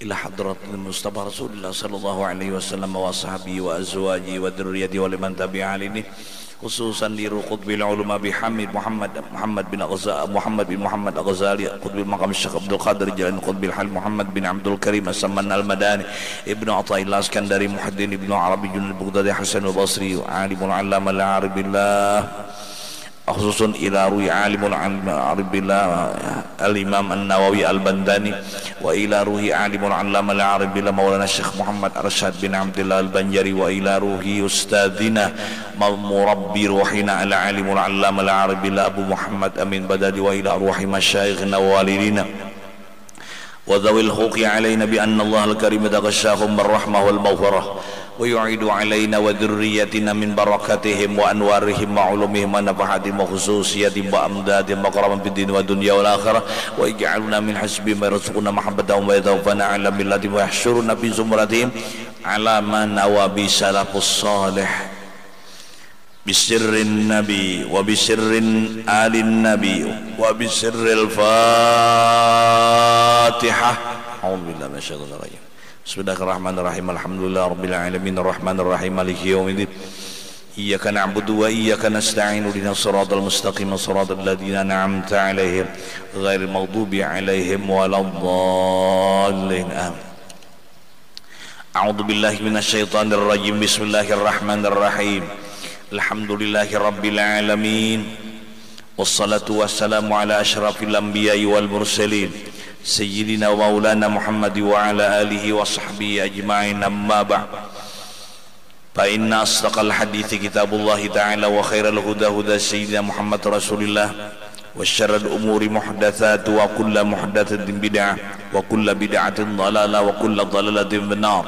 إلى حضرة المصطفى رسول الله صلى الله عليه وسلم وصحبه وأزواجه وذريته ولمن تبع عليه خصوصا لقطب العلماء بحمد محمد بن محمد الغزالي قطب المقام الشيخ عبد القادر الجيلاني قطب الحال محمد بن عبد الكريم السمان المداني ابن عطاء الله الاسكندري محدث ابن عربي جن البغدادي حسن البصري عالم العلامة العارف بالله خصوصا إلى روي عالم العارف بالله الإمام النووي البنداني وإلى روي عالم العلامة العارف بالله مولانا الشيخ محمد أرشاد بن عبد الله البنجري وإلى روي أستاذنا مربي روحنا العالم العلامة العارف بالله أبو محمد أمين بدادي وإلى روح مشايخنا ووالدينا وذوي الحقوق علينا بأن الله الكريم تغشاهم بالرحمة والمغفرة ويعيد علينا وذريتنا من بركاتهم وأنوارهم وعلومهم ونفحاتهم وخصوصياتهم وأمدادهم وكرما في الدين والدنيا والآخرة ويجعلنا من حسبهم ويرزقنا محبتهم ويتوفنا على ملتهم ويحشرنا في زمرتهم على ما نوى بسلف الصالح بسر النبي وبسر آل النبي وبسر الفاتحة. أعوذ بالله من الشيطان الرجيم. بسم الله الرحمن الرحيم. الحمد لله رب العالمين الرحمن الرحيم مالك يوم الدين إياك نعبد وإياك نستعين اهدنا الصراط المستقيم صراط الذين أنعمت عليهم غير المغضوب عليهم ولا الضالين آمين. أعوذ بالله من الشيطان الرجيم. بسم الله الرحمن الرحيم. الحمد لله رب العالمين والصلاة والسلام على أشرف الأنبياء والمرسلين سيدنا ومولانا محمد وعلى آله وصحبه أجمعين. أما بعد فإن أصدق الحديث كتاب الله تعالى وخير الهدى هدى سيدنا محمد رسول الله وشر الأمور محدثات وكل محدثة بدعة وكل بدعة ضلالة وكل ضلالة في النار.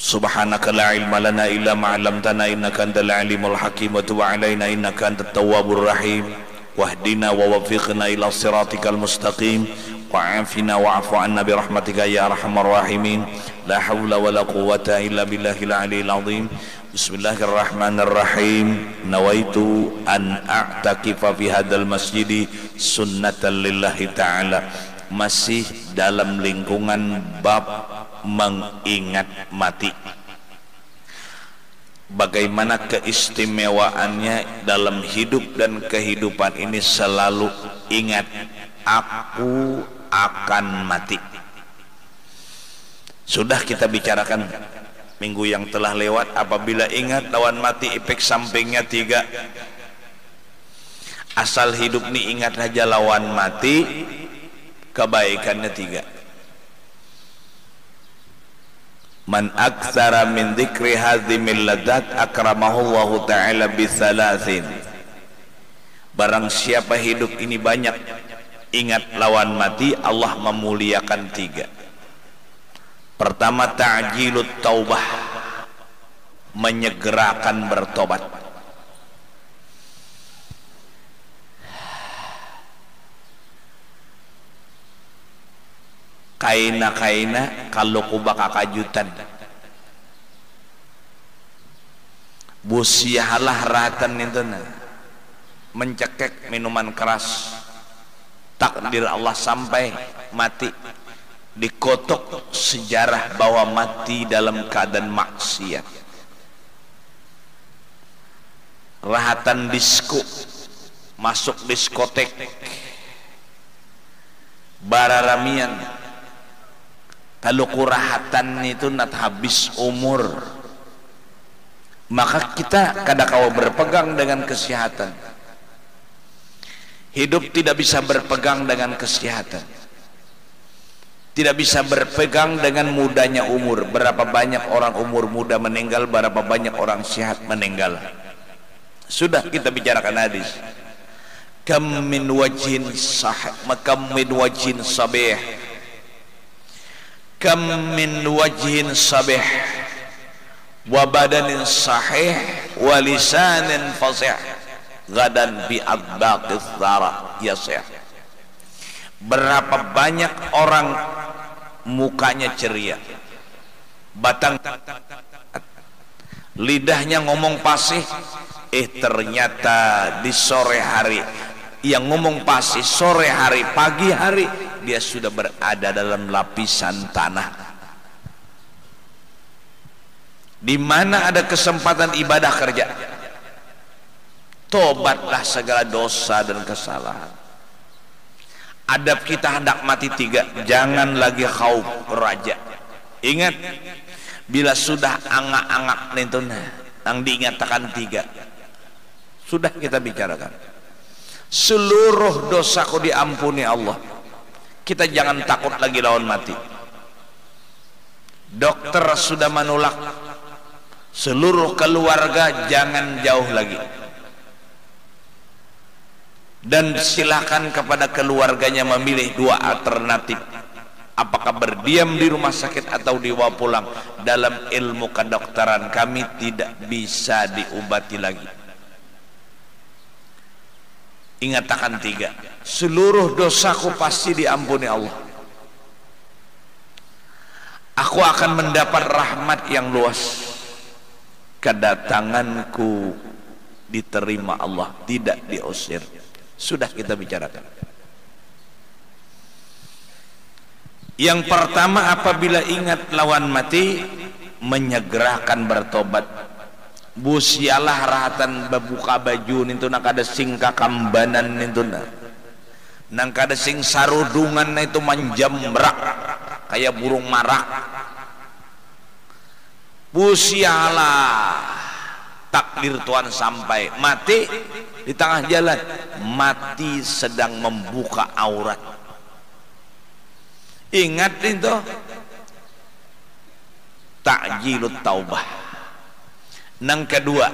سبحانك لا علم لنا إلا ما علمتنا إنك أنت العليم الحكيم وتب علينا إنك أنت التواب الرحيم واهدنا ووفقنا إلى صراطك المستقيم وعافنا واعف عنا برحمتك يا أرحم الراحمين. لا حول ولا قوة إلا بالله العلي العظيم. بسم الله الرحمن الرحيم. نويت أن أعتكف في هذا المسجد سنة لله تعالى. Masih dalam lingkungan bab mengingat mati, bagaimana keistimewaannya dalam hidup dan kehidupan ini selalu ingat aku akan mati. Sudah kita bicarakan minggu yang telah lewat, apabila ingat lawan mati efek sampingnya 3. Asal hidup nih ingat saja lawan mati, kebaikannya 3. Man aktsara min dzikri hadzimil ladzat akramahullahu ta'ala bithalathin. Barang siapa hidup ini banyak ingat lawan mati, Allah memuliakan 3. Pertama, ta'jilut taubah, menyegerakan bertobat. Kaina kalau kubaka kajutan busialah ratan itu mencekek minuman keras, takdir Allah sampai mati, dikotok sejarah bahwa mati dalam keadaan maksiat. Rahatan disko, masuk diskotek, bararamian. Kalau kurahatan itu nak habis umur, maka kita kadang-kala berpegang dengan kesehatan. Hidup tidak bisa berpegang dengan kesehatan, tidak bisa berpegang dengan mudanya umur. Berapa banyak orang umur muda meninggal, berapa banyak orang sehat meninggal. Sudah kita bicarakan hadis. Kam min wajhin sahih, makam min wajhin sabih, kam min wajhin sabih wa badanin sahih wa lisanin fasih gadan bi adbaqis zara yasih. Berapa banyak orang mukanya ceria, batang lidahnya ngomong fasih, ternyata di sore hari yang ngomong fasih, sore hari pagi hari dia sudah berada dalam lapisan tanah. Di mana ada kesempatan ibadah kerja, tobatlah segala dosa dan kesalahan. Adab kita hendak mati 3, jangan lagi khauf raja. Ingat, bila sudah angak-angak nentuna yang diingatkan 3, sudah kita bicarakan, seluruh dosaku diampuni Allah. Kita jangan takut lagi lawan mati. Dokter sudah menolak, seluruh keluarga jangan jauh lagi. Dan silakan kepada keluarganya memilih 2 alternatif, apakah berdiam di rumah sakit atau dibawa pulang. Dalam ilmu kedokteran kami tidak bisa diobati lagi. Ingatkan 3, seluruh dosaku pasti diampuni Allah. Aku akan mendapat rahmat yang luas. Kedatanganku diterima Allah, tidak diusir. Sudah kita bicarakan. Yang pertama, apabila ingat lawan mati, menyegerakan bertobat. Busialah rahatan babuka baju nintu nak ada sing kakambanan nintu nang kada sing sarudungan itu manjambrak kayak burung marak. Busialah takdir Tuhan sampai mati di tengah jalan, mati sedang membuka aurat. Ingat itu ta'jilut taubah. Nang kedua,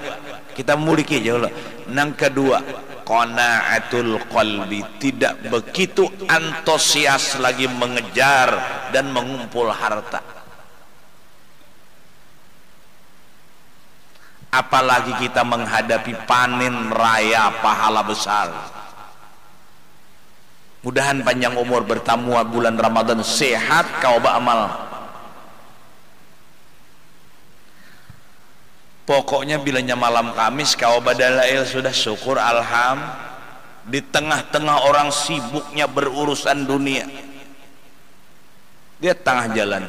kita muliki aja dulu. Nang kedua, qana'atul qalbi, tidak begitu antusias lagi mengejar dan mengumpul harta. Apalagi kita menghadapi panen raya pahala besar. Mudahan panjang umur, bertamu bulan Ramadan, sehat kau beramal. Pokoknya bilanya malam Kamis kau badalail sudah syukur alham. Di tengah-tengah orang sibuknya berurusan dunia, lihat tengah jalan,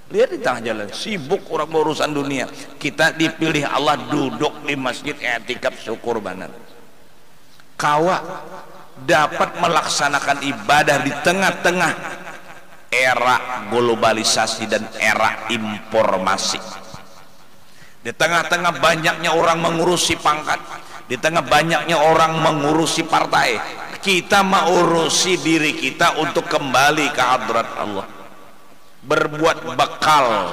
lihat di tengah jalan sibuk orang berurusan dunia. Kita dipilih Allah duduk di masjid i'tikaf, syukur banget. Kawa dapat melaksanakan ibadah di tengah-tengah era globalisasi dan era informasi. Di tengah-tengah banyaknya orang mengurusi pangkat, di tengah banyaknya orang mengurusi partai, kita mengurusi diri kita untuk kembali ke hadrat Allah, berbuat bekal.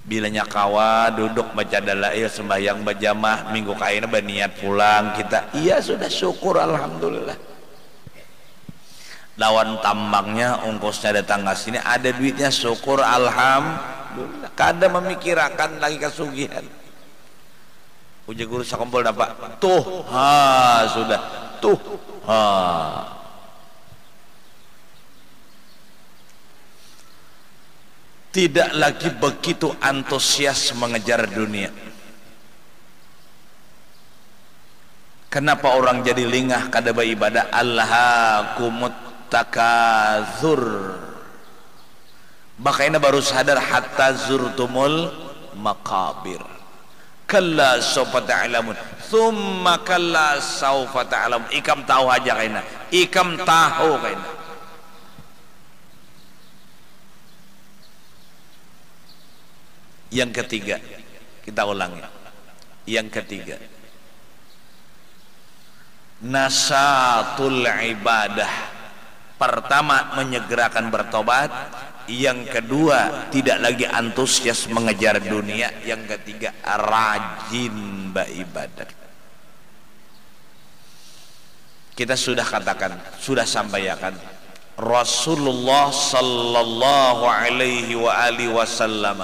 Bilanya kawa duduk baca dalail, sembahyang berjamaah, minggu kaina berniat pulang, kita iya sudah syukur alhamdulillah. Lawan tambangnya ongkosnya datang ke sini, ada duitnya, syukur alhamdulillah. Kada memikirkan lagi kesugihan. Uji guru sakumpul dapat tuh, ha sudah tuh, ha. Tidak lagi begitu antusias mengejar dunia. Kenapa orang jadi lingah kada beribadah? Alhaakumut takatsur. Makanya baru sadar hatta zurtumul maqabir. Kalla sawfa ta'lamun, thumma kalla sawfa ta'lamun. Ikam tahu aja kaina, ikam tahu kaina. Yang ketiga, kita ulangi. Yang ketiga, nasatul ibadah. Pertama, menyegerakan bertobat. Yang kedua, tidak lagi antusias mengejar dunia. Yang ketiga, rajin beribadah. Kita sudah katakan, sudah sampaikan, Rasulullah sallallahu alaihi wa alihi wasallam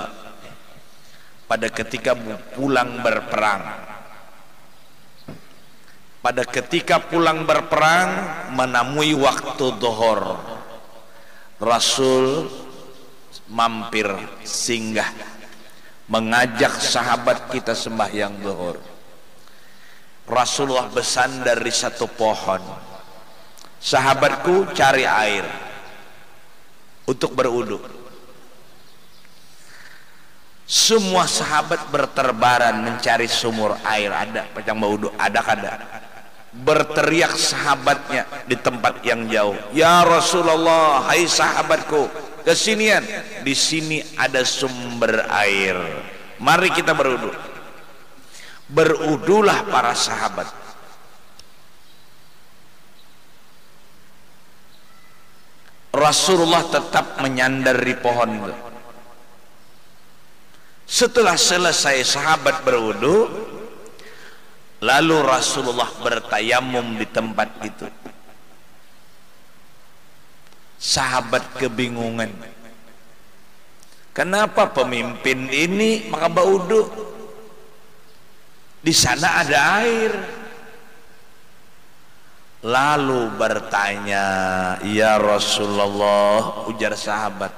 pada ketika pulang berperang, pada ketika pulang berperang menemui waktu zuhur, Rasul mampir singgah mengajak sahabat kita sembahyang zuhur. Rasulullah bersandar di satu pohon. sahabatku cari air untuk berwudu. Semua sahabat berterbaran mencari sumur air. Ada pacang berwudu, ada kada. Berteriak sahabatnya di tempat yang jauh, ya Rasulullah, hai sahabatku, kesinian, di sini ada sumber air, mari kita berwudu. Berwudulah para sahabat. Rasulullah tetap menyandar di pohon itu. Setelah selesai sahabat berwudu, lalu Rasulullah bertayamum di tempat itu. Sahabat kebingungan, kenapa pemimpin ini maka berwudu, di sana ada air. Lalu bertanya, ya Rasulullah, ujar sahabat,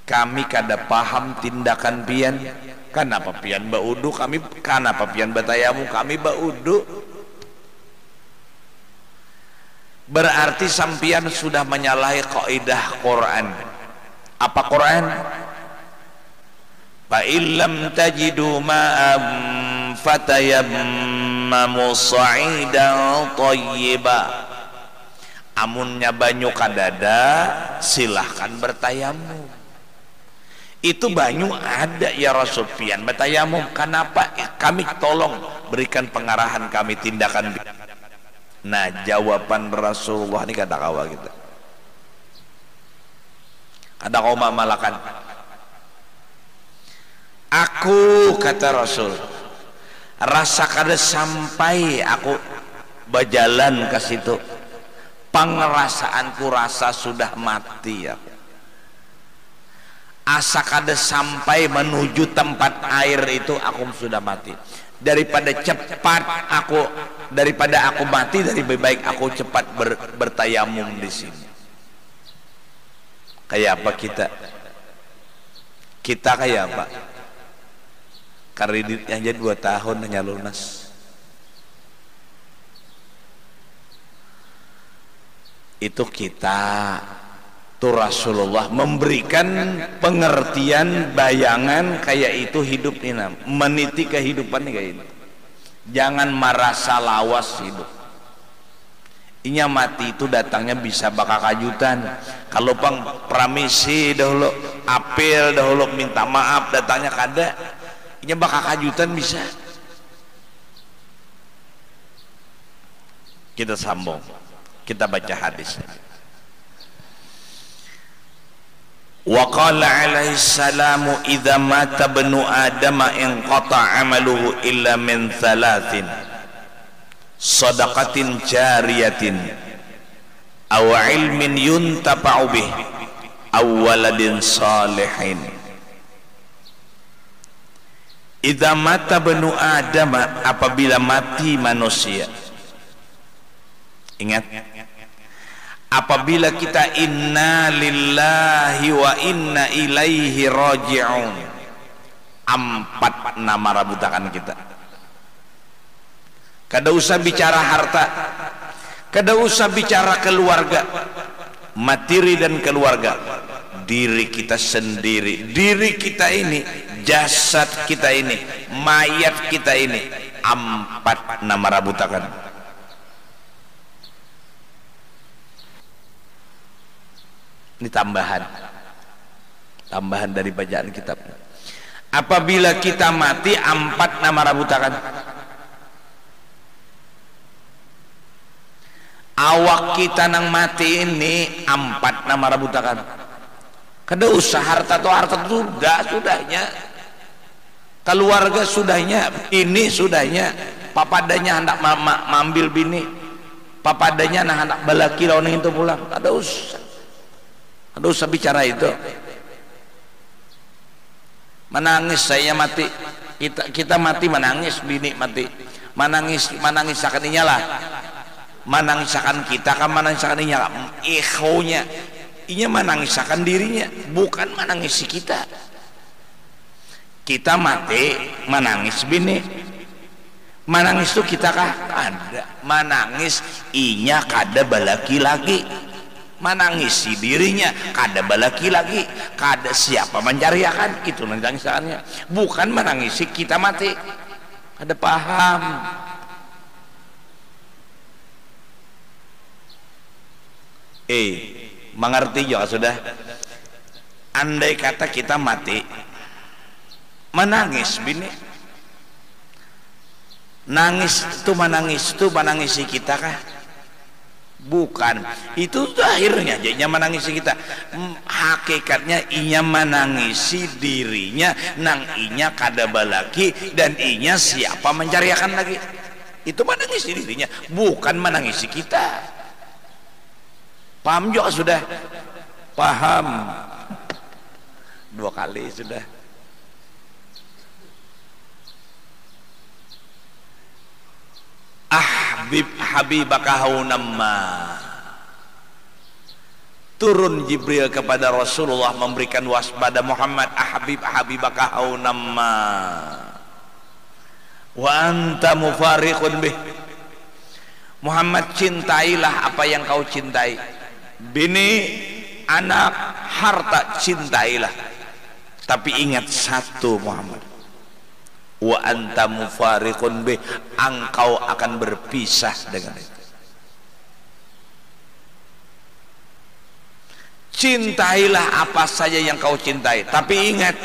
kami kada paham tindakan pian. Kenapa pian berwudu, kami kenapa pian bertayamum, kami berwudu. Berarti sampian sudah menyalahi kaidah Quran. Apa Quran? Fa illam tajidu ma'am fatayammamu sa'idan thayyiba. Amunnya banyu kadada, silahkan bertayamum. Itu banyu ada ya Rasul, pian bertayamum. Kenapa? Kami tolong berikan pengarahan kami tindakan. Nah, jawaban Rasulullah ini kata kawa kita. Ada kau malakan. Aku, kata Rasul, rasa kada sampai aku berjalan ke situ, pengerasaanku rasa sudah mati ya. Asa kada sampai menuju tempat air itu aku sudah mati. Daripada cepat aku, daripada aku mati, lebih baik aku cepat bertayamum di sini. Kayak apa kita? Kita kayak apa? Kreditnya aja 2 tahun hanya lunas. Itu kita. Tuh Rasulullah memberikan pengertian, bayangan kayak itu hidup ini, meniti kehidupan kayak ini. Jangan merasa lawas hidup. Inya mati itu datangnya bisa bakal kajutan. Kalau pang pramisi dahulu, apel dahulu, minta maaf datangnya kada. Inya bakal kajutan bisa. Kita sambung, kita baca hadis. Wa qala alaihi salamu idza mata ibnu adama inqata amaluhu illa min thalathin sadaqatin jariyatin aw ilmin yuntafa'u bih aw waladin salihin. Idza mata ibnu adama, apabila mati manusia, ingat, apabila kita inna lillahi wa inna ilaihi raji'un, 4 nama rabutakan kita. Kada usah bicara harta, kada usah bicara keluarga, materi dan keluarga, diri kita sendiri, diri kita ini, jasad kita ini, mayat kita ini, 4 nama rabutakan. Ini tambahan dari bacaan kitab. Apabila kita mati, 4 nama rabutakan. Awak kita nang mati ini 4 nama rabutakan. Kada usah harta atau harta sudahnya, keluarga sudahnya, ini sudahnya, papadanya hendak mambil bini, papadanya nah hendak balaki lawan itu pulang. Kada usah bicara itu. Menangis saya mati, kita mati menangis, bini mati menangis akan inyalah, menangis akan kita kan, menangis akan inya ikhonya, inya menangis akan dirinya, bukan menangis kita. Kita mati menangis bini, Manangis itu kita kah? Ada. Manangis inya kada balaki lagi. Manangisi dirinya kada balaki lagi. Kada siapa mencariakan, itu nangisannya. Bukan menangisi kita mati. Ada paham? Mengerti juga sudah. Andai kata kita mati, menangis bini. Nangis itu menangisi kita kah? Bukan. Itu akhirnya jadinya menangisi kita. Hakikatnya inya menangisi dirinya, nang inya kada balaki dan inya siapa mencariakan lagi. Itu menangisi dirinya, bukan menangisi kita. Paham juga sudah? Paham. 2 kali sudah. Habibaka haunamma. Turun Jibril kepada Rasulullah memberikan waspada Muhammad, habibaka haunamma wa anta mufariqun bih. Muhammad, cintailah apa yang kau cintai. Bini, anak, harta, cintailah. Tapi ingat satu Muhammad, wa anta mufariqun bih, engkau akan berpisah dengan itu. Cintailah apa saja yang kau cintai, tapi ingat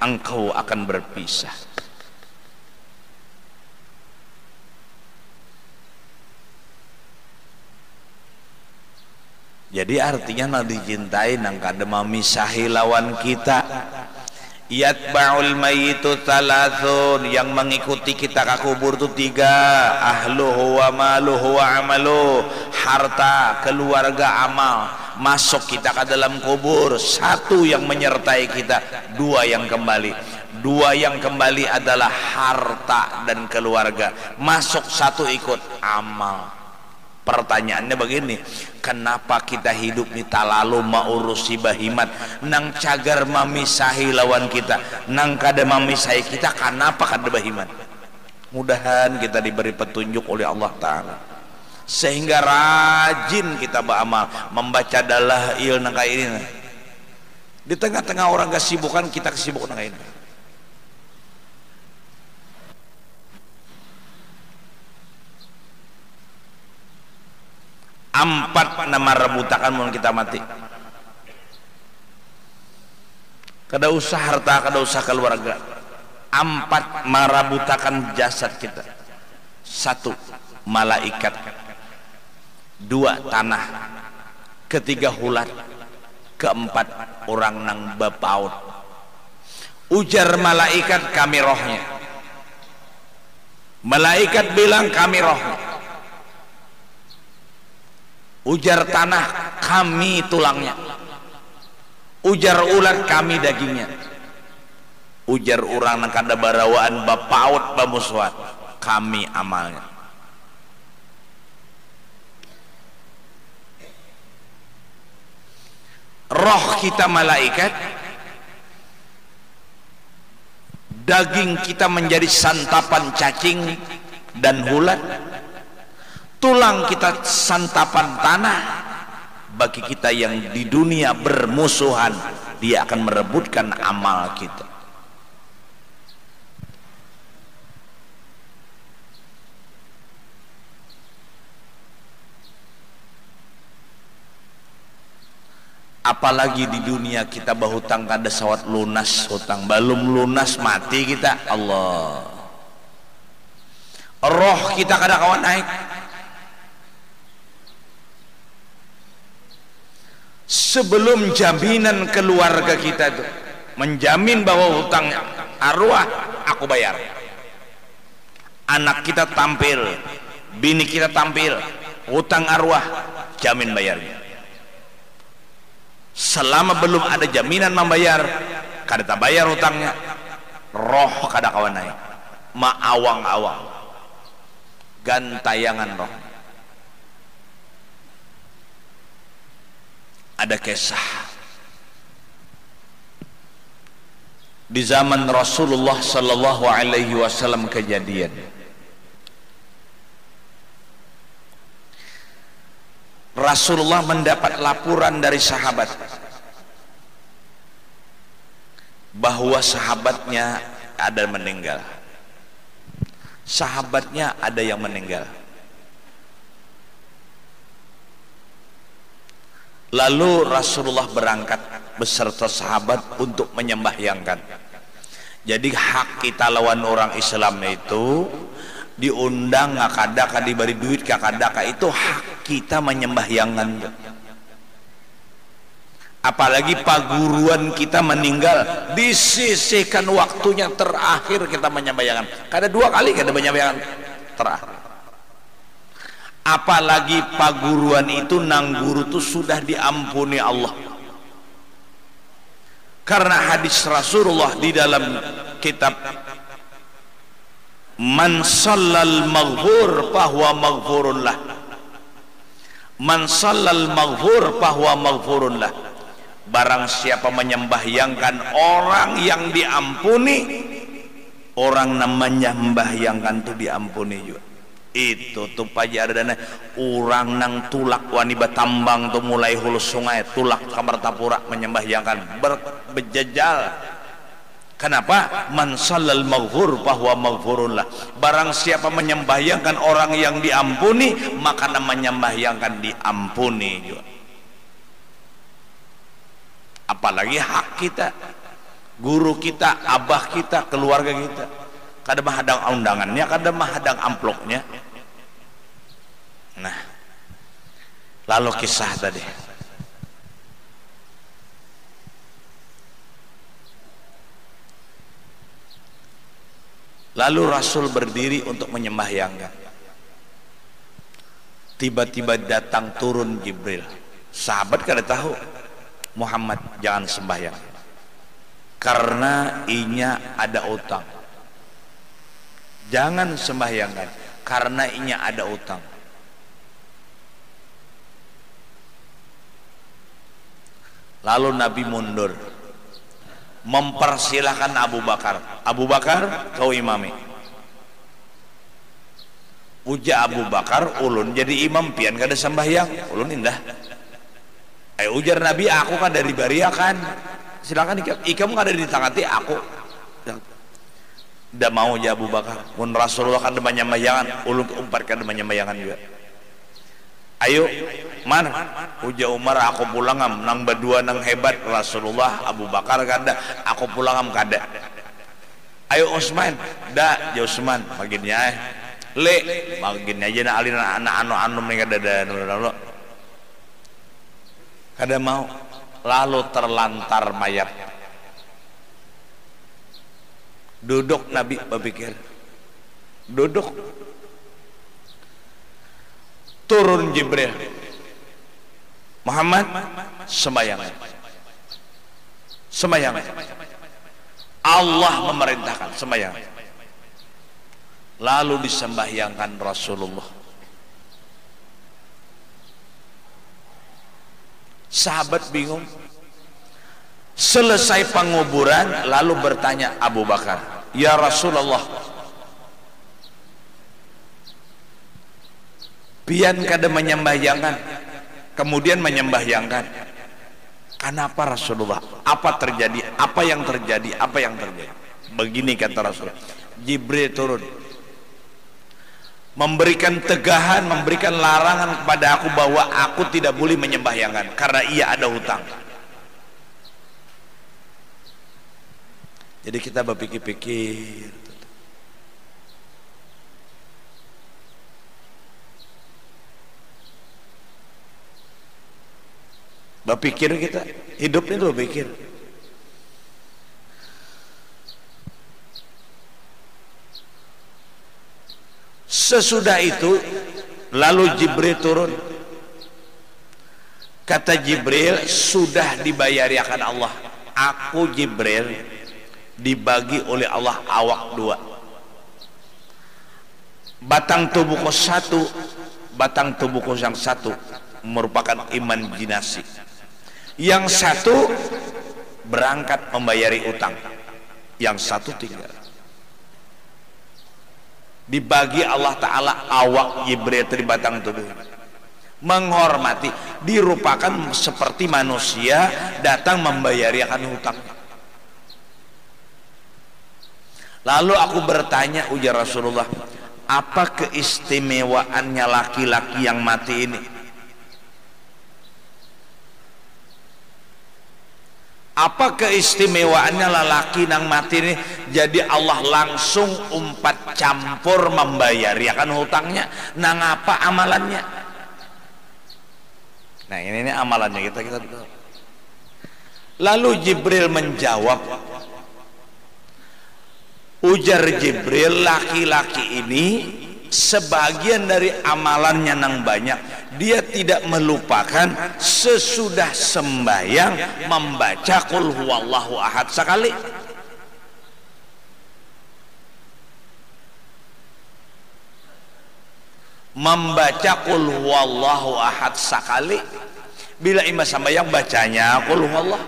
engkau akan berpisah. Jadi artinya nak dicintai nang kada memisahi lawan kita. Yatba'ul mayyitu thalathun, yang mengikuti kita ke kubur itu 3. Ahluhu wa maluhu wa amaluh, harta, keluarga, amal. Masuk kita ke dalam kubur, 1 yang menyertai kita, 2 yang kembali. 2 yang kembali adalah harta dan keluarga. Masuk 1 ikut amal. Pertanyaannya begini, kenapa kita hidup ni talalu maurusi bahimat, nang cagar memisahi lawan kita, nang kada memisahi kita, kenapa kada bahimat? Mudahan kita diberi petunjuk oleh Allah Ta'ala, sehingga rajin kita beramal, membaca dalail nang kayak ini. Di tengah-tengah orang kesibukan, kita kesibukan nang kayak ini. Empat nama rebutakan mau kita mati. Kada usah harta, kada usah keluarga. 4 marabutakan jasad kita. 1 malaikat, 2 tanah, 3 hulat, 4 orang nang bepaut. Ujar malaikat, kami rohnya. Malaikat bilang kami rohnya. Ujar tanah, kami tulangnya. Ujar ulat, kami dagingnya. Ujar orang nang kada barawaan bapaut bamusuhan, kami amalnya. Roh kita malaikat, daging kita menjadi santapan cacing dan ulat, tulang kita santapan tanah. Bagi kita yang di dunia bermusuhan, dia akan merebutkan amal kita. Apalagi di dunia kita berhutang kada sawat lunas hutang, belum lunas mati kita. Allah, roh kita kada kawan naik. Sebelum jaminan keluarga kita itu menjamin bahwa hutangnya arwah aku bayar, anak kita tampil, bini kita tampil, hutang arwah jamin bayarnya. Selama belum ada jaminan membayar, kada tak bayar hutangnya, roh kada kawan naik, maawang-awang gantayangan roh. Ada kisah di zaman Rasulullah sallallahu alaihi wasallam kejadian. Rasulullah mendapat laporan dari sahabat bahwa sahabatnya ada meninggal. Sahabatnya ada yang meninggal. Lalu Rasulullah berangkat beserta sahabat untuk menyembahyangkan. Jadi hak kita lawan orang Islam itu diundang ngakadaka, diberi duit kakadaka, itu hak kita menyembahyangkan. Apalagi paguruan kita meninggal, disisihkan waktunya terakhir kita menyembahyangkan. Kada 2 kali kita menyembahyangkan terakhir. Apalagi paguruan itu nang guru itu sudah diampuni Allah. Karena hadis Rasulullah di dalam kitab Man sallal maghfur fahuwa maghfurun lah. Man sallal maghfur fahuwa maghfurun lah. Barang siapa menyembahyangkan orang yang diampuni, orang namanya membahyangkan itu diampuni juga. Itu tuh pajaradana orang nang tulak wani batambang tuh mulai hulu sungai tulak kamar tapura menyembahyangkan berjejal. Kenapa? Man sallal maghfur fahuwa maghfurun lah. Barang siapa menyembahyangkan orang yang diampuni, maka namanya menyembahyangkan diampuni juga. Apalagi hak kita, guru kita, abah kita, keluarga kita. Kadang mah hadang undangannya, kadang mah hadang amplopnya. Nah, lalu kisah tadi. Lalu Rasul berdiri untuk menyembahyangkan. Tiba-tiba datang turun Jibril. Sahabat kada tahu, Muhammad jangan sembahyang karena inya ada utang. Jangan sembahyangkan karena inya ada utang. Lalu Nabi mundur, mempersilahkan Abu Bakar. Abu Bakar, kau imami. Uja Abu Bakar, ulun jadi imam pian kada sembahyang, ulun indah. Ujar Nabi, aku kan dari Baria kan, silakan ikam ada di tangati aku. Tidak mau ya Abu Bakar. Mun Rasulullah kan menyembahyangkan, ulun keumparkan menyembahyangkan juga. Ayo, mana? Ujar Umar, aku pulang am, nang berdua nang hebat. Rasulullah, Abu Bakar kada, aku pulang am kada. Ayo Utsman, dah, ya Utsman, baginnya le, baginnya aja na alina anak anu mereka dada kada mau. Lalu terlantar mayat. Duduk Nabi berpikir, duduk. Turun Jibril, Muhammad sembahyang, sembahyang. Allah memerintahkan sembahyang. Lalu disembahyangkan Rasulullah. Sahabat bingung. Selesai penguburan, lalu bertanya Abu Bakar, ya Rasulullah, pian kada menyembahyangkan, kemudian menyembahyangkan. Kenapa Rasulullah? Apa terjadi? Apa yang terjadi? Apa yang terjadi? Begini kata Rasulullah. Jibril turun, memberikan tegahan, memberikan larangan kepada aku bahwa aku tidak boleh menyembahyangkan karena ia ada hutang. Jadi kita berpikir-pikir, kita hidup itu berpikir. Sesudah itu lalu Jibril turun. Kata Jibril, sudah dibayariakan Allah. Aku Jibril dibagi oleh Allah awak 2. Batang tubuhku 1, batang tubuhku yang 1 merupakan iman jinasi. Yang 1 berangkat membayari utang, yang 1 tinggal. Dibagi Allah Ta'ala awak Jibril dari batang tubuh. menghormati, dirupakan seperti manusia datang membayarkan hutang. Lalu aku bertanya, ujar Rasulullah, apa keistimewaannya laki-laki yang mati ini? Apa keistimewaannya lelaki yang mati ini? Jadi Allah langsung umpat campur membayarkan hutangnya. Nang apa amalannya? Nah ini amalannya kita. Lalu Jibril menjawab, ujar Jibril, laki-laki ini sebagian dari amalannya nang banyak, dia tidak melupakan sesudah sembahyang membaca qul huwallahu ahad sekali. Membaca qul huwallahu ahad sekali. Bila imam sembahyang bacanya qul huwallahu,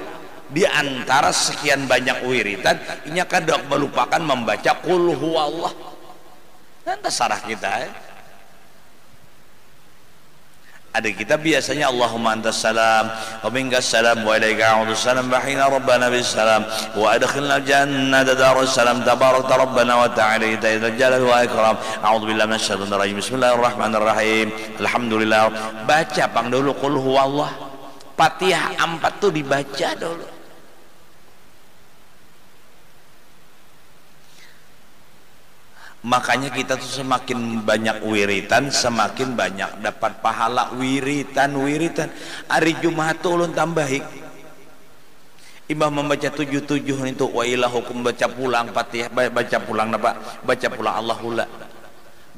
di antara sekian banyak wiridan ini kadang melupakan membaca qul huwallahu. Nanti sarah kita ada kita biasanya Allahumma antas salam wa minkas salam wa ilaika a'udzus salam bahina rabbana bis salam wa adkhilna jannata darus salam tabarakta rabbana wa ta'ala dzal jalal wa ikram a'udzu billahi minasy syaithanir rajim bismillahirrahmanirrahim alhamdulillah. Baca pang dulu qul huwallah, Fatihah 4 tuh dibaca dulu. Makanya kita tuh semakin banyak wiritan, semakin banyak dapat pahala wiritan. Hari Jumat tuh ulun tambahi. Imam membaca 77 itu wa ilahukum, baca pulang Fatihah, baca pulang apa? Baca pulang Allahullah.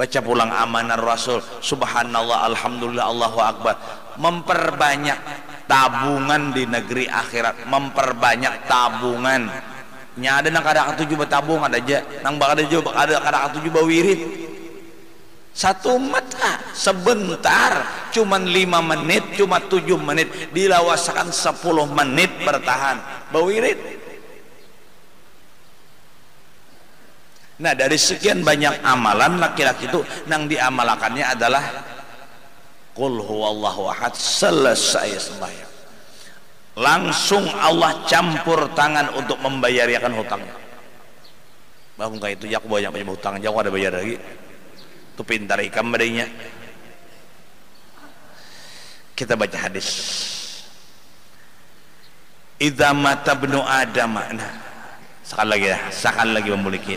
Baca pulang amanar Rasul, subhanallah, alhamdulillah, Allahu akbar. Memperbanyak tabungan di negeri akhirat, memperbanyak tabungan. Nya ada nang kada tujuh bertabung ada aja, nang bakal ada kada tujuh bawirit. Satu mata sebentar, cuman 5 menit, cuma 7 menit, dilawasakan 10 menit bertahan bawirit. Nah dari sekian banyak amalan laki-laki itu nang diamalakannya adalah qul huwallahu ahad, selesai sembahyang langsung Allah campur tangan untuk membayarkan hutangnya. Bangun kayak itu ya aku banyak punya hutang, jauh ada bayar lagi. Itu pintar ikam badainya. Kita baca hadis. Idza mata ibnu Adam. Nah, sekali lagi memuliki.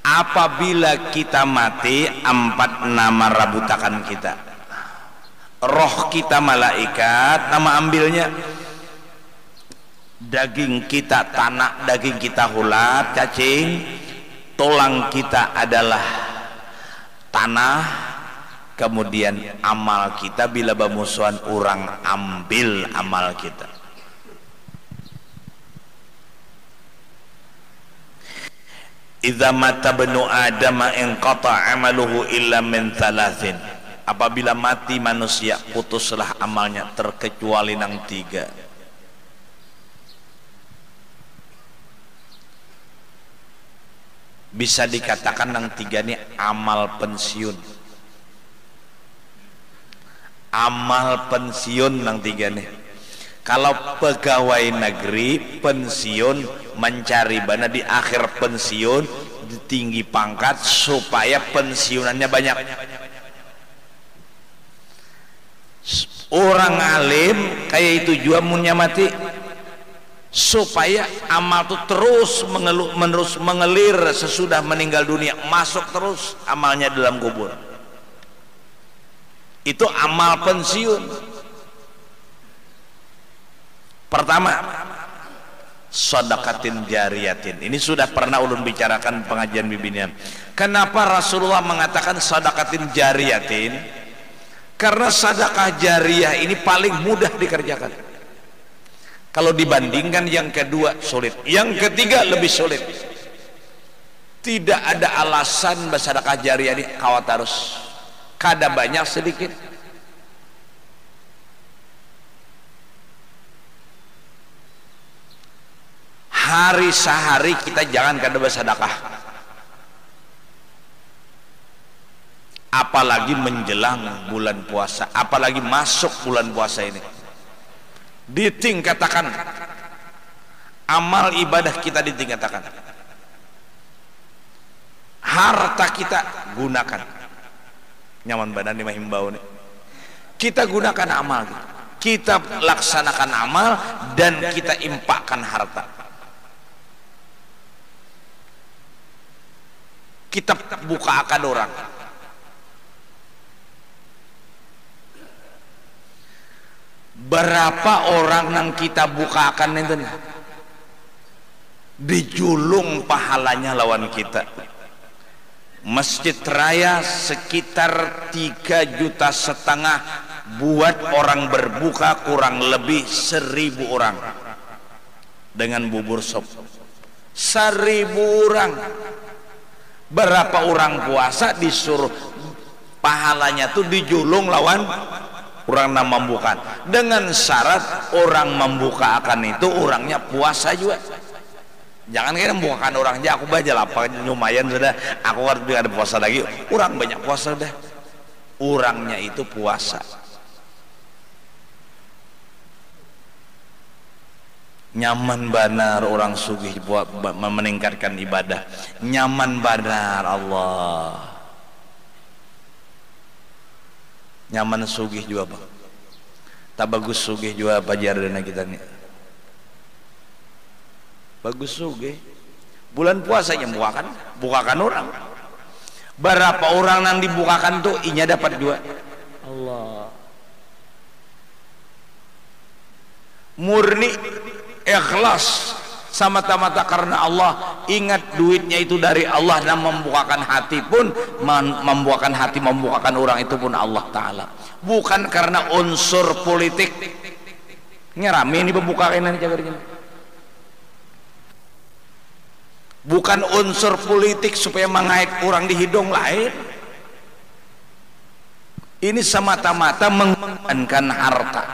Apabila kita mati, 4 nama rabutakan kita. Roh kita malaikat, nama ambilnya. Daging kita tanah, daging kita ulat, cacing, tulang kita adalah tanah, kemudian amal kita bila bermusuhan orang ambil amal kita. Idza mata ibnu Adam inqata amaluhu illa min thalathin. Apabila mati manusia putuslah amalnya terkecuali nang 3. Bisa dikatakan yang 3 ini amal pensiun. Amal pensiun yang 3 nih. Kalau pegawai negeri pensiun mencari bana di akhir pensiun tinggi pangkat supaya pensiunannya banyak. Orang alim kayak itu juga punya mati supaya amal itu terus menerus mengalir sesudah meninggal dunia, masuk terus amalnya dalam kubur. Itu amal pensiun. Pertama, sedekatin jariyatin. Ini sudah pernah ulun bicarakan pengajian bimbingan. Kenapa Rasulullah mengatakan sedekatin jariyatin? Karena sedekah jariyah ini paling mudah dikerjakan. Kalau dibandingkan yang kedua sulit, yang ketiga lebih sulit. Tidak ada alasan bersedekah jariah ini kawat harus kada banyak sedikit. Hari sehari kita jangan kada bersedekah. apalagi menjelang bulan puasa, apalagi masuk bulan puasa ini. Ditingkatkan amal ibadah kita, ditingkatkan harta kita gunakan. Nyaman badan di mahimbau nih, kita gunakan amal kita laksanakan amal dan kita impakkan harta. Kita bukakan orang. Berapa orang yang kita bukakan itu dijulung pahalanya lawan kita. Masjid Raya sekitar 3,5 juta buat orang berbuka kurang lebih 1.000 orang dengan bubur sop. 1.000 orang. Berapa orang puasa disuruh pahalanya tuh dijulung lawan orang yang membuka, dengan syarat orang membuka akan itu orangnya puasa juga. Jangan kira membukakan orang aja, aku baca lapar lumayan sudah, aku harus ada puasa lagi, orang banyak puasa sudah, orangnya itu puasa. Nyaman benar orang sugih buat meningkatkan ibadah, nyaman benar Allah. Nyaman sugih juga bang, tak bagus sugih juga pajar dana kita nih. Bagus sugih, bulan puasanya bukakan orang. Berapa orang yang dibukakan tuh inya dapat juga. Allah. Murni ikhlas semata-mata karena Allah, ingat duitnya itu dari Allah, dan membukakan hati pun membukakan orang itu pun Allah Ta'ala, bukan karena unsur politik. Nyerami ini pembukaan ini jagarnya, bukan unsur politik supaya mengait orang di hidung lain. Ini semata-mata mengorbankan harta.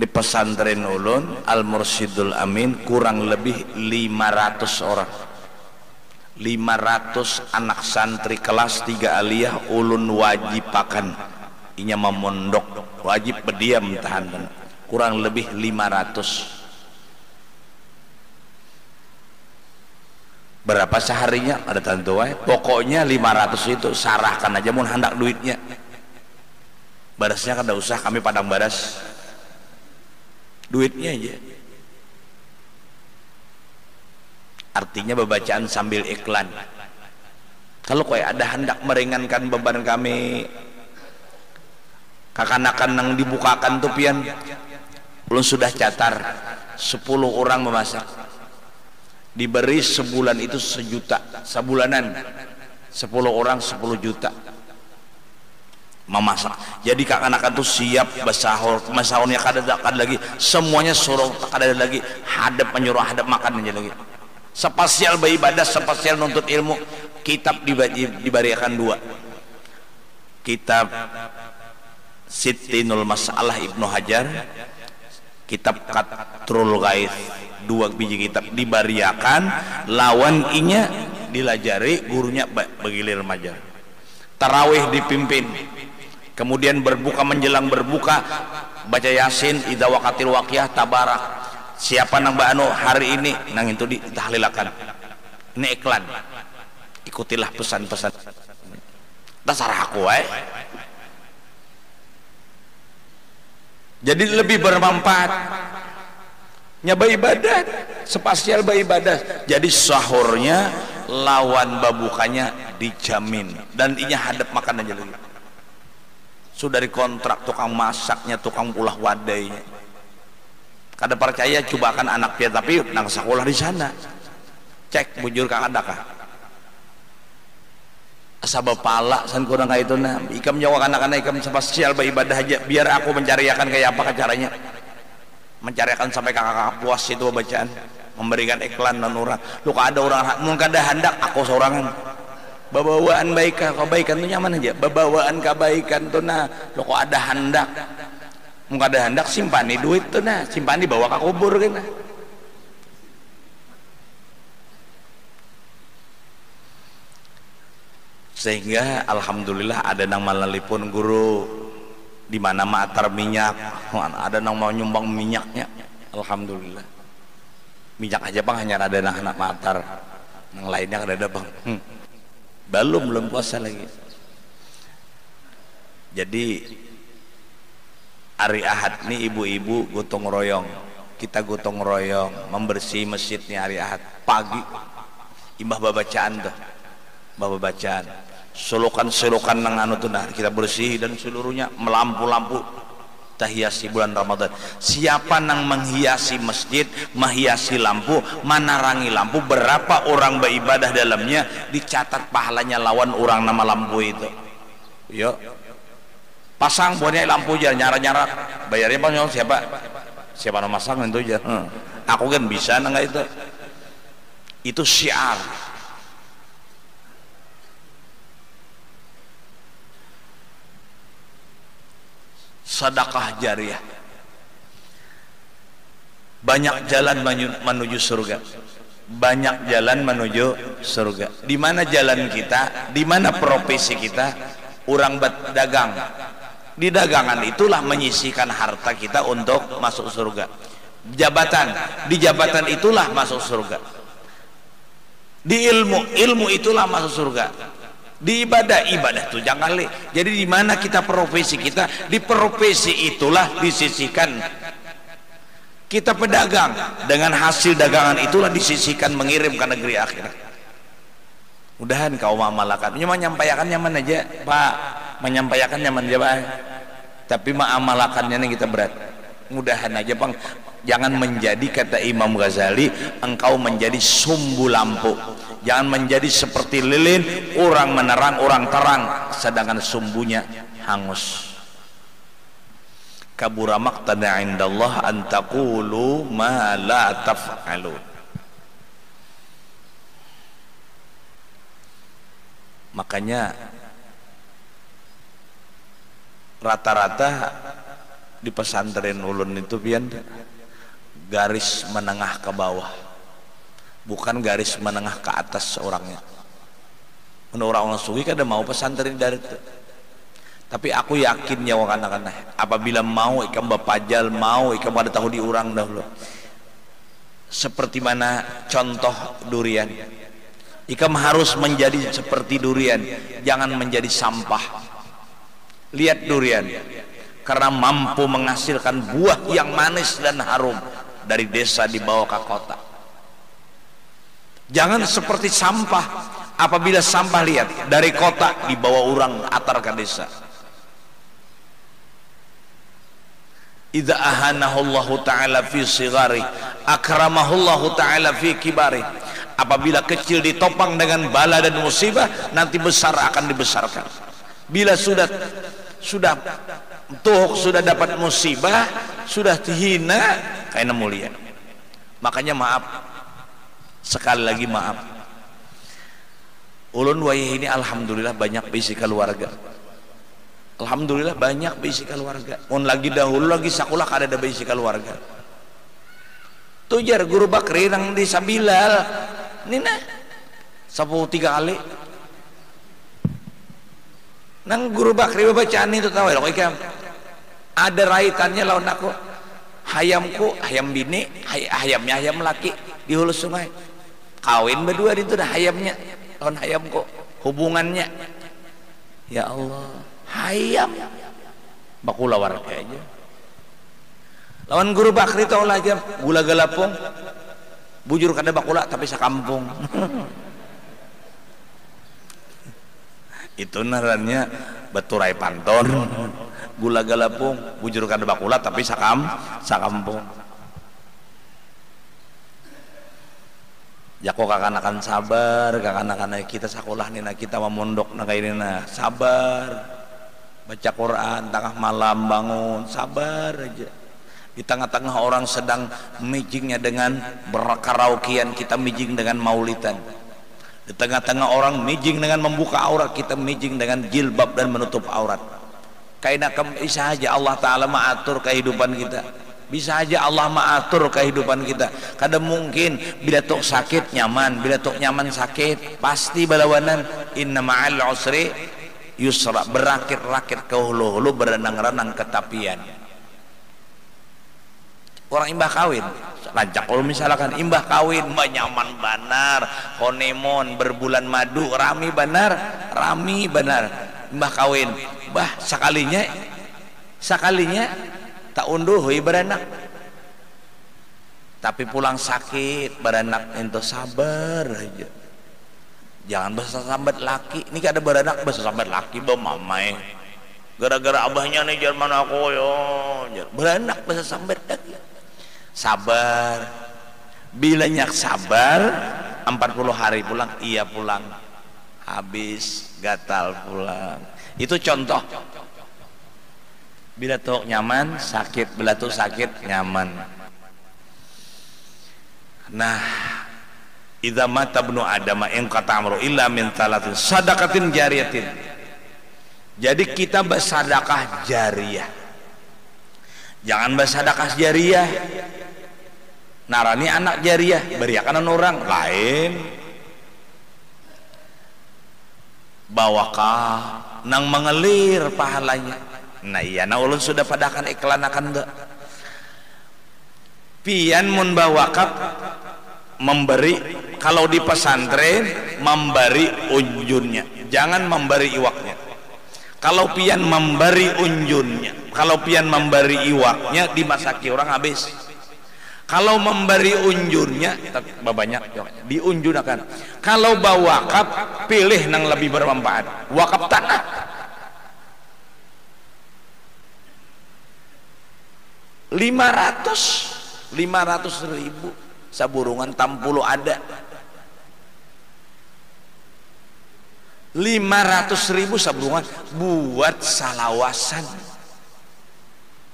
Di pesantren ulun Al Mursyidul Amin kurang lebih 500 orang, 500 anak santri kelas 3 aliyah ulun wajib akan inya memondok, wajib berdiam tahan, kurang lebih 500. Berapa seharinya ada tentuai, pokoknya 500 itu sarahkan aja mun hendak duitnya. Barasnya kan tidak usah kami padang baras, duitnya aja. Artinya bacaan sambil iklan. Kalau kayak ada hendak meringankan beban kami, kakanakan yang dibukakan tuh pian belum sudah catar 10 orang memasak, diberi sebulan itu 1 juta, sebulanan 10 orang 10 juta memasak. Jadi kakanakan tuh siap bersahur, sahurnya kada lagi, semuanya suruh kada lagi, hadap menyuruh hadap makan aja lagi. Spasial beribadah, spasial nuntut ilmu. Kitab diberikan 2 kitab, Sittinul Masalah Ibnu Hajar, kitab Qatrul Ghaith, 2 biji kitab dibariakan lawan inya dilajari gurunya begilir remaja. Tarawih dipimpin, kemudian berbuka, menjelang berbuka baca Yasin, idza waqatil waqiah, tabarak. Siapa nang anu hari ini nang itu ditahlilakan. Ini iklan, ikutilah pesan-pesan dasar aku jadi lebih bermanfaat. Nyaba ibadah, spasial beribadah. Jadi sahurnya lawan babukanya dijamin, dan inya hadap makan aja lagi. Sudah dikontrak tukang masaknya, tukang ulah wadainya. Kada percaya cobakan anaknya, tapi nang sekolah di sana. Cek bujur kang ada kah? Asa bapala san kurang kayak itu nah. Ikam nyawa anak-anak ikam spasial beribadah aja, biar aku mencariakan kayak apa caranya. Mencariakan sampai kakak puas itu bacaan, memberikan iklan dan orang. Lu ada orang mungkin ada hendak aku sorangan. Babawaan baik kebaikan tuh nyaman aja. Babawaan kebaikan tuh nah, lu kok ada hendak. Mungkin ada hendak simpani duit tuh nah, simpani bawa ke kubur kan nah. Sehingga alhamdulillah ada nang malalipun guru di mana matar minyak, ada nang mau nyumbang minyaknya, alhamdulillah. Minyak aja bang hanya ada nang anak matar, yang lainnya ada bang. Belum puasa lagi. Jadi hari Ahad nih ibu-ibu gotong royong, kita gotong royong membersih masjidnya hari Ahad pagi. Imbah babacaan tuh, babacaan, selokan nang anu tuh nah kita bersih dan seluruhnya melampu-lampu tahiasi bulan Ramadan. Siapa nang menghiasi masjid, menghiasi lampu, menarangi lampu, berapa orang beribadah dalamnya, dicatat pahalanya lawan orang nama lampu itu. Yuk pasang buatnya lampu aja nyara bayarnya bang siapa nama masang itu aja. Aku kan bisa nggak itu syiar. Sedekah jariah. Banyak jalan menuju surga. Banyak jalan menuju surga. Di mana jalan kita? Di mana profesi kita? Orang berdagang. Di dagangan itulah menyisihkan harta kita untuk masuk surga. Jabatan, di jabatan itulah masuk surga. Di ilmu itulah masuk surga. Di ibadah tuh jangan li. Jadi di mana kita profesi kita, di profesi itulah disisihkan. Kita pedagang, dengan hasil dagangan itulah disisihkan mengirim ke negeri akhirat. Mudahan kau mengamalkan. Menyampaikan nyaman aja Pak, menyampaikan nyaman aja Pak, tapi mengamalkannya nih kita berat. Mudahan aja Bang, jangan menjadi kata Imam Ghazali engkau menjadi sumbu lampu, jangan menjadi seperti lilin, orang menerang orang terang sedangkan sumbunya hangus. Kabura maqtan 'indallah an taqulu ma la taf'alun. Makanya rata-rata di pesantren ulun itu pian garis menengah ke bawah, bukan garis menengah ke atas orangnya. Menurut orang sugi kada mau pesantren dari itu. Tapi aku yakin ya anak-anak apabila mau ikam bapajal, mau ikam pada tahu diurang dahulu. Seperti mana contoh durian. Ikam harus menjadi seperti durian, jangan menjadi sampah. Lihat durian, karena mampu menghasilkan buah yang manis dan harum dari desa dibawa ke kota. Jangan seperti sampah. Apabila sampah lihat dari kota dibawa orang atar ke desa. Idza ahanahullahu ta'ala fi sigari akramahullahu ta'ala fi kibari. Apabila kecil ditopang dengan bala dan musibah, nanti besar akan dibesarkan. Bila sudah dapat musibah, sudah dihina, kayaknya mulia. Makanya maaf, sekali lagi maaf. Ulun wayah ini alhamdulillah banyak bisi keluarga. Alhamdulillah banyak bisi keluarga. Un lagi dahulu lagi sakulah ada bisi keluarga. Tujar guru Bakri nang di Sabilal. Nina 13 kali nang guru Bakri bacaan itu tahu ya ikam ada raitannya lawan aku hayamku hayam bini hayamnya hayam laki di hulu sungai kawin berdua itu dah hayamnya lawan hayamku hubungannya ya Allah hayam bakula warga aja lawan guru Bakri tahu lagi gula galapung bujur kada bakula tapi sakampung. Itu narannya baturai panton gula galapung bujur kada bakula tapi sakampung. Jako kakanakan sabar, kakanakan kita sekolah nina kita memondok na kayak nina sabar, baca Quran tengah malam bangun sabar aja. Di tengah-tengah orang sedang mijingnya dengan berkaraokean, kita mijing dengan maulidan. Di tengah-tengah orang mijing dengan membuka aurat, kita mijing dengan jilbab dan menutup aurat. Kaina kam isa aja Allah Ta'ala mengatur kehidupan kita. Bisa aja Allah mengatur kehidupan kita. Kadang mungkin bila tok sakit nyaman, bila tok nyaman sakit, pasti balawanan. Inna ma'al usri yusra, berakit-rakit ke hulu-hulu, berenang-renang ke tapian. Orang imbah kawin, lanjak kalau misalkan imbah kawin, nyaman benar, honeymoon, berbulan madu, rami benar, imbah kawin, bah sekalinya tak unduh beranak, tapi pulang sakit beranak itu sabar aja, jangan bahasa sambat laki, ini ada beranak bahasa sambat laki bom mamai, gara-gara abahnya nih Jerman aku yo, beranak bahasa sambat lagi, sabar, bila nyak sabar 40 hari pulang, iya pulang, habis gatal pulang, itu contoh. Bila tuh nyaman sakit, bila tuh sakit nyaman. Nah, idza mata ibnu adama in qata amru illa min talatin sadaqatin jariyatin. Jadi kita bersedekah jariyah, jangan bersedekah jariyah narani anak jariyah beriakan orang lain, bawakah nang mengalir pahalanya. Nah iya, nah ulun sudah padakan iklan akan enggak pian mun bawakap memberi, kalau di pesantren memberi unjunnya, jangan memberi iwaknya. Kalau pian memberi unjunnya, kalau pian memberi iwaknya dimasaki orang habis. Kalau memberi unjunnya banyak diunjunkan. Kalau bawakap pilih nang lebih bermanfaat, wakaf tanah 500 ribu saburungan tampulu ada 500 ribu saburungan buat salawasan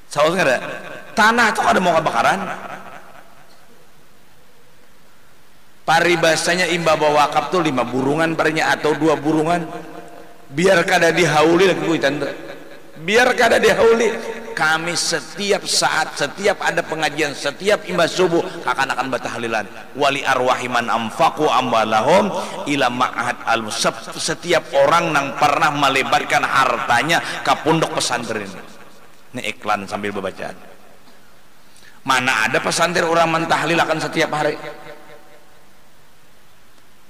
nggak ada tanah tuh ada mau kebakaran paribasanya imba bawa wakaf tuh 5 burungan parinya atau 2 burungan biar kada dihauli lagi tanda biar kada dihauli. Kami setiap saat, setiap ada pengajian, setiap imbas subuh akan bertahlilan. Wali arwahiman amfaku ambalahum ila ma'had al setiap orang yang pernah melebarkan hartanya ke pondok pesantren. Ini iklan sambil bacaan. Mana ada pesantren orang mentahlil akan setiap hari?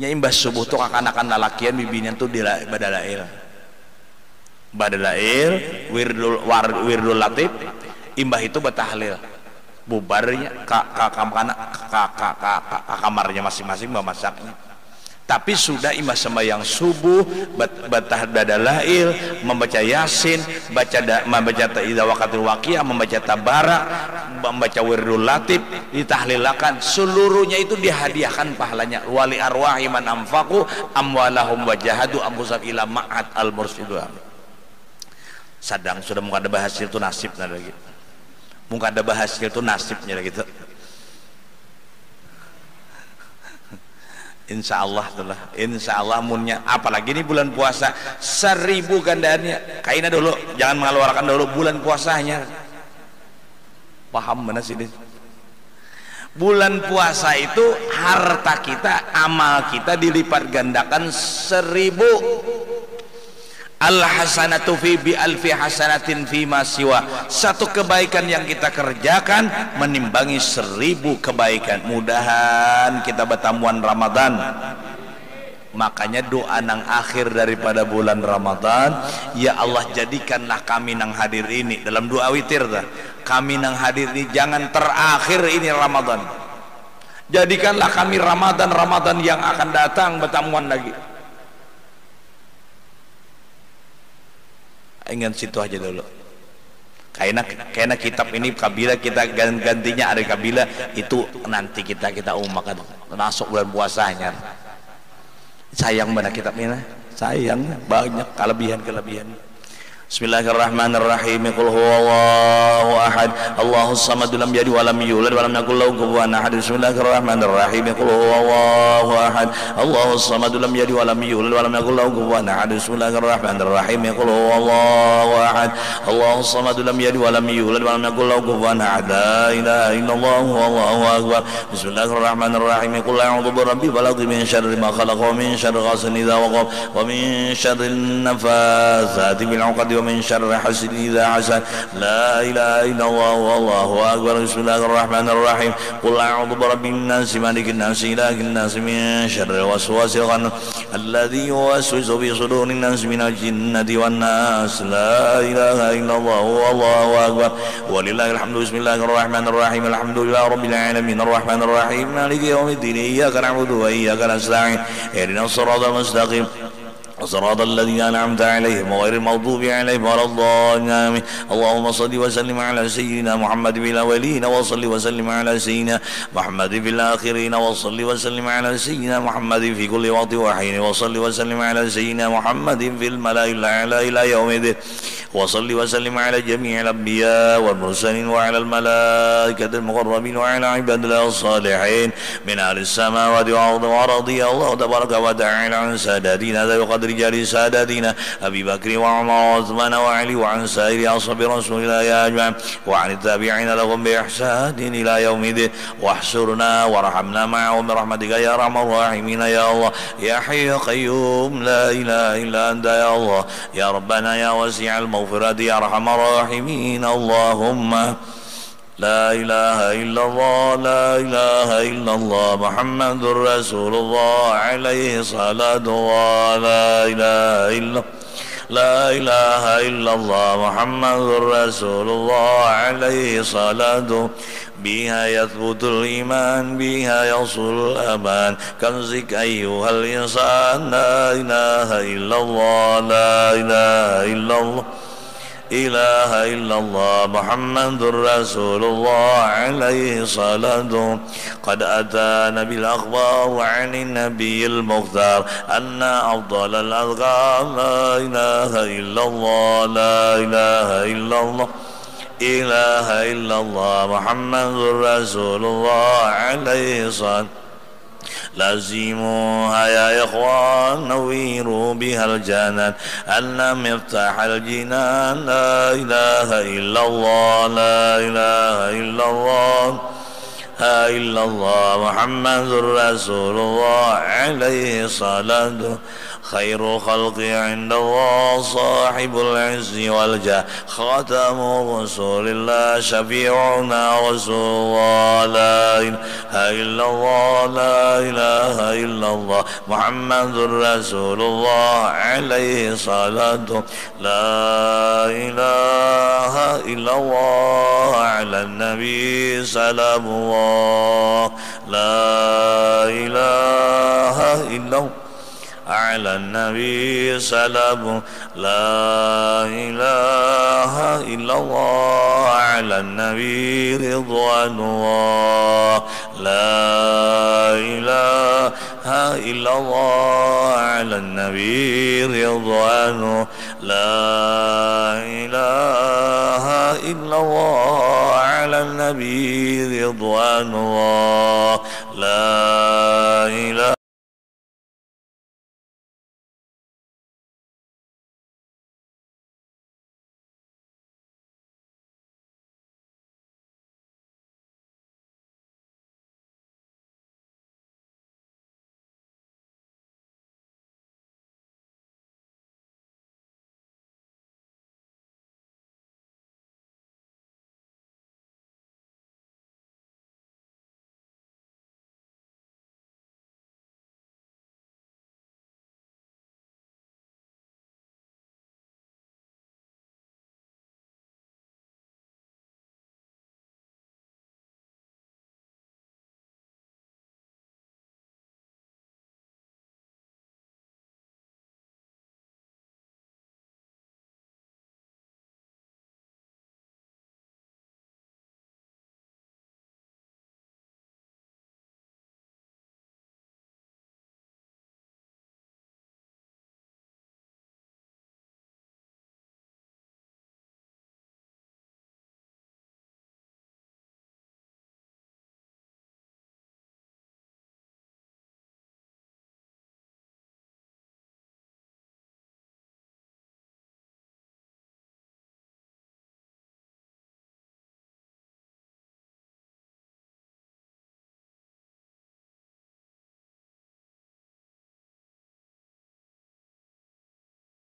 Ya imbas subuh tuh akan lalakian bibinya tuh di badalail. Badalail wirdul latif imbah itu batahlil bubarnya kamarnya masing-masing memasaknya, tapi sudah imbah sembahyang subuh batah badalail membaca yasin membaca idza waqatil waqiah membaca tabarak membaca wirdul latif ditahlilakan seluruhnya itu dihadiahkan pahalanya. Wali arwahi man anfaqu amwalahum wajahadu ambusab ila ma'at al mursidun. Sadang sudah muka ada bahasil itu nasibnya lagi, muka ada bahasil itu nasibnya lagi gitu. Insya Allah munnya apalagi ini bulan puasa 1000 gandaannya kaina dulu, jangan mengeluarkan dulu bulan puasanya, paham mana sih ini? Bulan puasa itu harta kita, amal kita dilipat gandakan 1000. Al hasanatu fi bi alfi hasanatin fi ma siwa. Satu kebaikan yang kita kerjakan menimbangi 1000 kebaikan. Mudahan kita bertamuan Ramadan. Makanya doa nang akhir daripada bulan Ramadan, ya Allah jadikanlah kami nang hadir ini dalam doa witir dah. Kami nang hadir ini jangan terakhir ini Ramadan. Jadikanlah kami Ramadan yang akan datang bertamuan lagi. Ingat situ aja dulu. Karena kitab ini kabila kita gantinya ada kabila itu nanti kita umakan masuk bulan puasanya. Sayang mana kitab ini? Sayang banyak kelebihan. Bismillahirrahmanirrahim. Qul huwallahu ahad, Allahus samad, lam yalid wa lam yulad wa lam yakul lahu kufuwan ahad. Bismillahirrahmanirrahim. Qul huwallahu ahad, Allahus samad, lam yalid wa lam yulad wa lam yakul lahu kufuwan ahad. Bismillahirrahmanirrahim. Qul huwallahu ahad, Allahus samad, lam yalid wa lam yulad wa lam yakul lahu kufuwan ahad. La ilaha illallah wallahu akbar. Bismillahirrahmanirrahim. Qul a'udzu birabbil falaq min syarri ma khalaq wa min syarri ghasin idza waqab wa min syarri nafatsati bil 'uqad ومن شر حاسد إذا حسد. لا إله إلا الله والله أكبر. بسم الله الرحمن الرحيم. قل أعوذ برب الناس مالك الناس إله الناس من شر الوسواس الذي يوسوس في صدور الناس من الجنة والناس. لا إله إلا الله والله أكبر ولله الحمد. بسم الله الرحمن الرحيم. الحمد لله رب العالمين الرحمن الرحيم مالك يوم الدين إياك نعبد وإياك نستعين اهدنا الصراط المستقيم صراط الذين أنعمت عليهم غير المغضوب عليهم ولا الضالين. اللهم صل وسلم على سيدنا محمد في الأولين وصل وسلم على سيدنا محمد في الآخرين وصل وسلم على سيدنا محمد في كل وقت وحين وصل وسلم على سيدنا محمد في الملأ الأعلى إلى يوم الدين وصل وسلم على جميع الأنبياء والمرسلين وعلى الملائكة المقربين وعلى عباد الله الصالحين من أهل السماوات والأرض. ورضي الله تبارك وتعالى عن ساداتنا ذوي القدر رجال ساداتنا أبي بكر وعمر وعثمان وعلي وعن سائر أصحاب رسول الله أجمعين وعن التابعين لهم بإحسان إلى يوم الدين. واحشرنا وارحمنا معهم برحمتك يا أرحم الراحمين يا الله يا حي يا قيوم لا إله إلا أنت يا الله يا ربنا يا وسيع المغفرة يا أرحم الراحمين. اللهم لا إله إلا الله لا إله إلا الله محمد رسول الله عليه الصلاة والسلام. لا إله إلا لا إله إلا الله محمد رسول الله عليه الصلاة. بها يثبت الإيمان بها يصل الأمان كنزك أيها الإنسان. لا إله إلا الله لا إله إلا الله إله إلا الله محمد رسول الله عليه الصلاة. قد أتانا بالأخبار عن النبي المختار أن أفضل الأذكار لا إله إلا الله لا إله إلا الله إله إلا الله محمد رسول الله عليه الصلاة. لازموها يا إخوان نويروا بها الجنان أن مفتاح الجنان. لا إله إلا الله لا إله إلا الله إلا الله محمد رسول الله عليه الصلاة. خير خلق عند الله صاحب العز والجاه خاتم رسول الله شفيعنا رسول الله. لا إله إلا الله لا إله إلا الله محمد رسول الله عليه الصلاة. لا إله إلا الله على النبي سلام الله. لا إله إلا الله على النبي سلام. لا إله إلا الله على النبي رضوان الله. لا إله إلا الله على النبي رضوان. لا إله إلا الله على النبي رضوان الله. لا إله